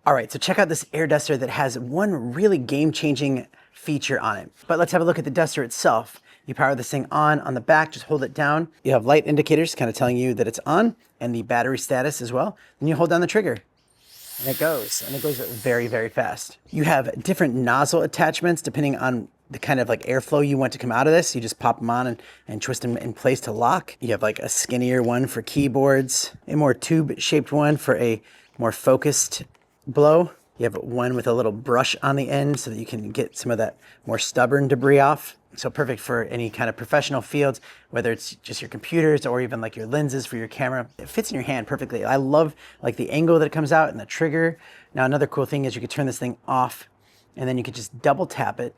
All right, so check out this air duster that has one really game-changing feature on it. But let's have a look at the duster itself. You power this thing on the back, just hold it down. You have light indicators kind of telling you that it's on, and the battery status as well. Then you hold down the trigger, and it goes very, very fast. You have different nozzle attachments depending on the kind of like airflow you want to come out of this. You just pop them on and twist them in place to lock. You have like a skinnier one for keyboards, a more tube-shaped one for a more focused blow. You have one with a little brush on the end so that you can get some of that more stubborn debris off. So perfect for any kind of professional fields, whether it's just your computers or even like your lenses for your camera. It fits in your hand perfectly. I love like the angle that it comes out and the trigger. Now another cool thing is you could turn this thing off and then you could just double tap it.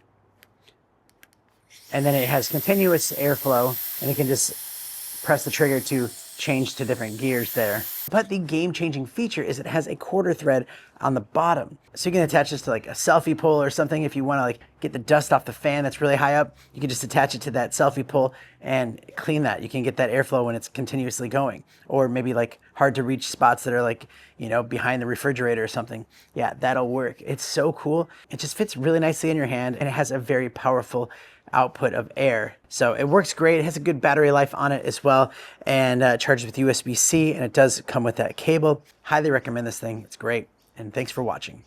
And then it has continuous airflow and you can just press the trigger to change to different gears there. But the game-changing feature is it has a quarter thread on the bottom. So you can attach this to like a selfie pole or something. If you want to like get the dust off the fan that's really high up, you can just attach it to that selfie pole and clean that. You can get that airflow when it's continuously going. Or maybe like hard to reach spots that are like, you know, behind the refrigerator or something. Yeah, that'll work. It's so cool. It just fits really nicely in your hand and it has a very powerful output of air. So it works great. It has a good battery life on it as well, and charges with USB-C, and it does come with that cable. Highly recommend this thing. It's great, and thanks for watching.